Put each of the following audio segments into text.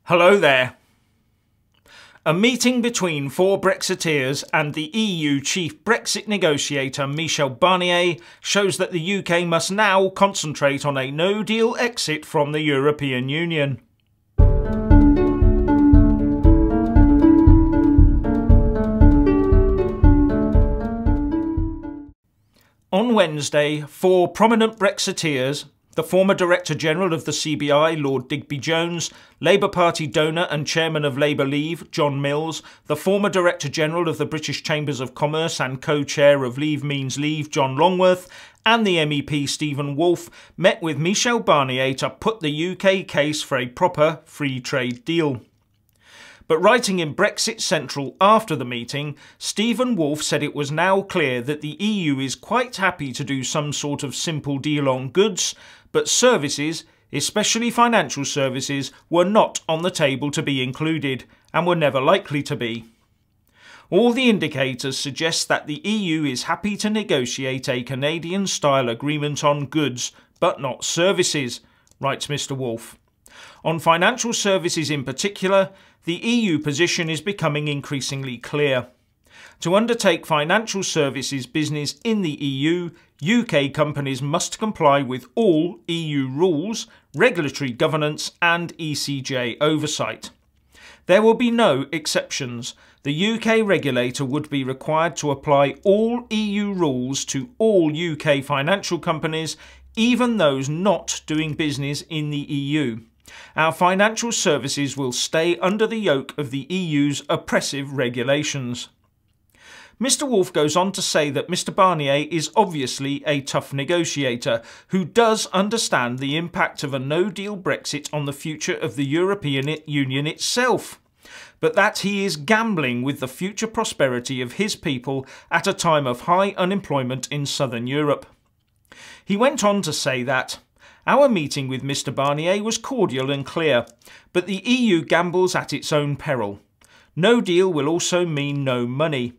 Hello there. A meeting between four Brexiteers and the EU chief Brexit negotiator Michel Barnier shows that the UK must now concentrate on a no-deal exit from the European Union. On Wednesday, four prominent Brexiteers, the former Director General of the CBI Lord Digby Jones, Labour Party donor and Chairman of Labour Leave John Mills, the former Director General of the British Chambers of Commerce and co-chair of Leave Means Leave John Longworth, and the MEP Steven Woolfe met with Michel Barnier to put the UK case for a proper free trade deal. But writing in Brexit Central after the meeting, Steven Woolfe said it was now clear that the EU is quite happy to do some sort of simple deal on goods, but services, especially financial services, were not on the table to be included, and were never likely to be. All the indicators suggest that the EU is happy to negotiate a Canadian-style agreement on goods, but not services, writes Mr. Woolfe. On financial services in particular, the EU position is becoming increasingly clear. To undertake financial services business in the EU, UK companies must comply with all EU rules, regulatory governance and ECJ oversight. There will be no exceptions. The UK regulator would be required to apply all EU rules to all UK financial companies, even those not doing business in the EU. Our financial services will stay under the yoke of the EU's oppressive regulations. Mr. Woolfe goes on to say that Mr. Barnier is obviously a tough negotiator who does understand the impact of a no-deal Brexit on the future of the European Union itself, but that he is gambling with the future prosperity of his people at a time of high unemployment in southern Europe. He went on to say that our meeting with Mr. Barnier was cordial and clear, but the EU gambles at its own peril. No deal will also mean no money.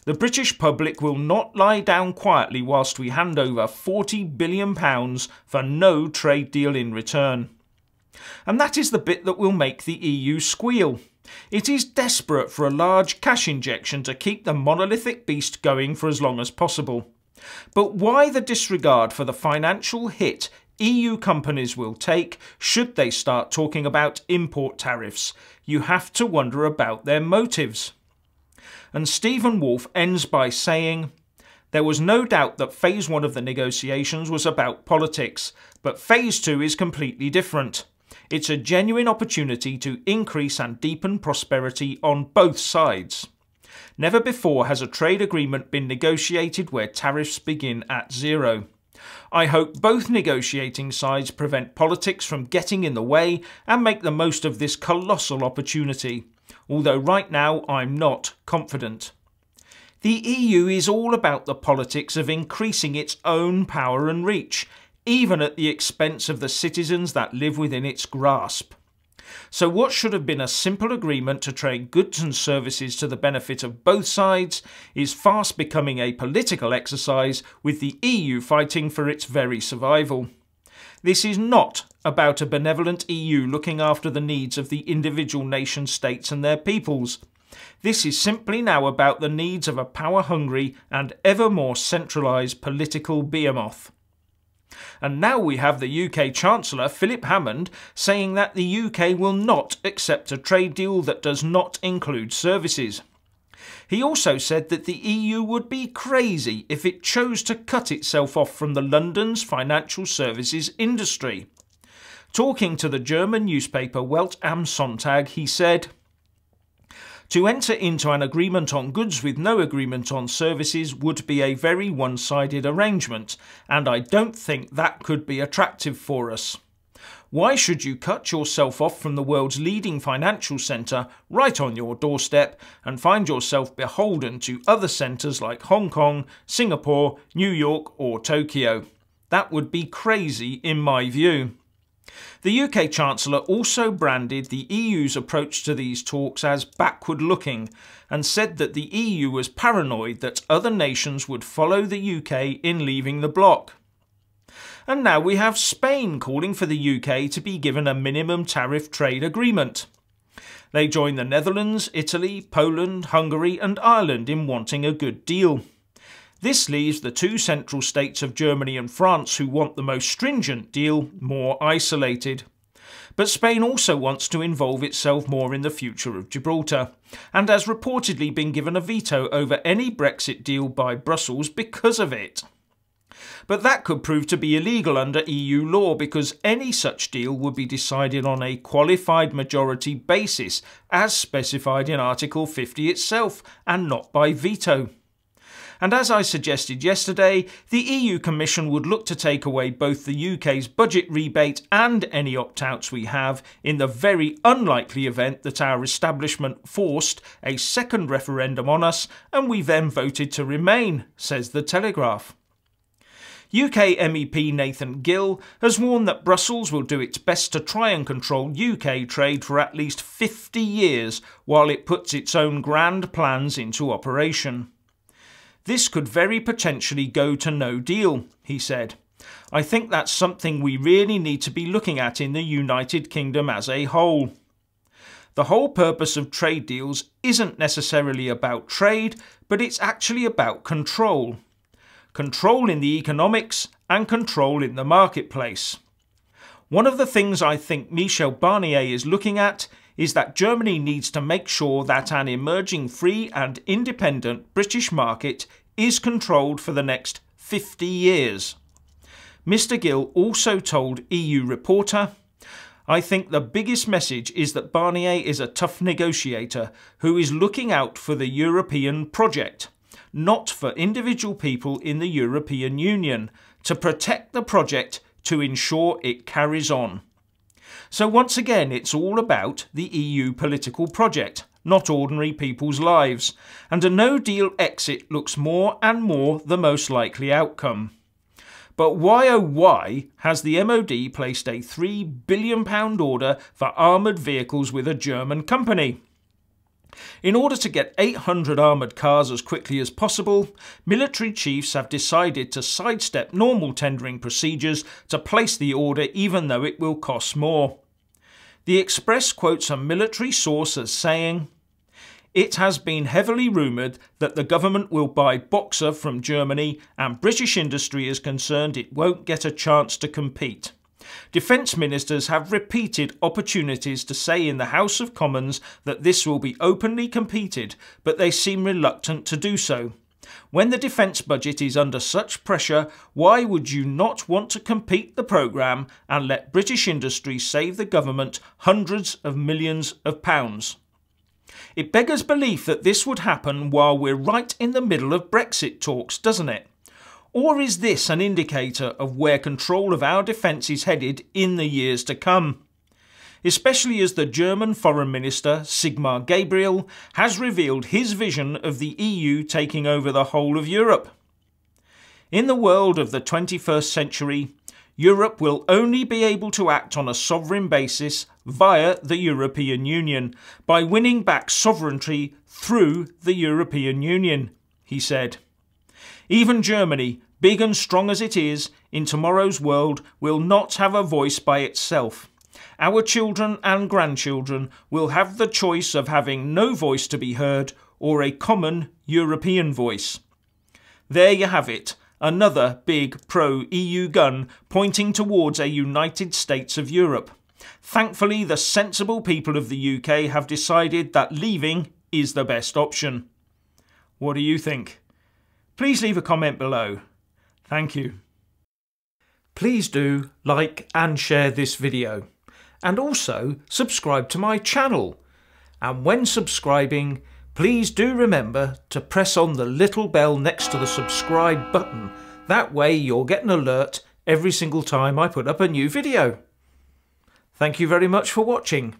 The British public will not lie down quietly whilst we hand over £40 billion for no trade deal in return. And that is the bit that will make the EU squeal. It is desperate for a large cash injection to keep the monolithic beast going for as long as possible. But why the disregard for the financial hit EU companies will take should they start talking about import tariffs? You have to wonder about their motives. And Steven Woolfe ends by saying, there was no doubt that Phase 1 of the negotiations was about politics, but Phase 2 is completely different. It's a genuine opportunity to increase and deepen prosperity on both sides. Never before has a trade agreement been negotiated where tariffs begin at zero. I hope both negotiating sides prevent politics from getting in the way and make the most of this colossal opportunity, although right now I'm not confident. The EU is all about the politics of increasing its own power and reach, even at the expense of the citizens that live within its grasp. So what should have been a simple agreement to trade goods and services to the benefit of both sides is fast becoming a political exercise with the EU fighting for its very survival. This is not about a benevolent EU looking after the needs of the individual nation states and their peoples. This is simply now about the needs of a power-hungry and ever more centralised political behemoth. And now we have the UK Chancellor Philip Hammond saying that the UK will not accept a trade deal that does not include services. He also said that the EU would be crazy if it chose to cut itself off from London's financial services industry. Talking to the German newspaper Welt am Sonntag, he said, to enter into an agreement on goods with no agreement on services would be a very one-sided arrangement, and I don't think that could be attractive for us. Why should you cut yourself off from the world's leading financial centre right on your doorstep and find yourself beholden to other centres like Hong Kong, Singapore, New York or Tokyo? That would be crazy in my view. The UK Chancellor also branded the EU's approach to these talks as backward-looking and said that the EU was paranoid that other nations would follow the UK in leaving the bloc. And now we have Spain calling for the UK to be given a minimum tariff trade agreement. They join the Netherlands, Italy, Poland, Hungary and Ireland in wanting a good deal. This leaves the two central states of Germany and France, who want the most stringent deal, more isolated. But Spain also wants to involve itself more in the future of Gibraltar, and has reportedly been given a veto over any Brexit deal by Brussels because of it. But that could prove to be illegal under EU law, because any such deal would be decided on a qualified majority basis, as specified in Article 50 itself, and not by veto. And as I suggested yesterday, the EU Commission would look to take away both the UK's budget rebate and any opt-outs we have in the very unlikely event that our establishment forced a second referendum on us and we then voted to remain, says The Telegraph. UK MEP Nathan Gill has warned that Brussels will do its best to try and control UK trade for at least 50 years while it puts its own grand plans into operation. This could very potentially go to no deal, he said. I think that's something we really need to be looking at in the United Kingdom as a whole. The whole purpose of trade deals isn't necessarily about trade, but it's actually about control. Control in the economics and control in the marketplace. One of the things I think Michel Barnier is looking at is that Germany needs to make sure that an emerging free and independent British market is controlled for the next 50 years. Mr. Gill also told EU Reporter, I think the biggest message is that Barnier is a tough negotiator who is looking out for the European project, not for individual people in the European Union, to protect the project to ensure it carries on. So once again, it's all about the EU political project, not ordinary people's lives, and a no-deal exit looks more and more the most likely outcome. But why oh why has the MOD placed a £3 billion order for armoured vehicles with a German company? In order to get 800 armoured cars as quickly as possible, military chiefs have decided to sidestep normal tendering procedures to place the order even though it will cost more. The Express quotes a military source as saying, "It has been heavily rumoured that the government will buy Boxer from Germany and British industry is concerned it won't get a chance to compete. Defence ministers have repeated opportunities to say in the House of Commons that this will be openly competed, but they seem reluctant to do so. When the defence budget is under such pressure, why would you not want to compete the programme and let British industry save the government hundreds of millions of pounds?" It beggars belief that this would happen while we're right in the middle of Brexit talks, doesn't it? Or is this an indicator of where control of our defence is headed in the years to come? Especially as the German Foreign Minister Sigmar Gabriel has revealed his vision of the EU taking over the whole of Europe. In the world of the 21st century, Europe will only be able to act on a sovereign basis via the European Union, by winning back sovereignty through the European Union, he said. Even Germany, big and strong as it is, in tomorrow's world will not have a voice by itself. Our children and grandchildren will have the choice of having no voice to be heard or a common European voice. There you have it, another big pro-EU gun pointing towards a United States of Europe. Thankfully, the sensible people of the UK have decided that leaving is the best option. What do you think? Please leave a comment below. Thank you. Please do like and share this video, and also subscribe to my channel. And when subscribing, please do remember to press on the little bell next to the subscribe button. That way you'll get an alert every single time I put up a new video. Thank you very much for watching.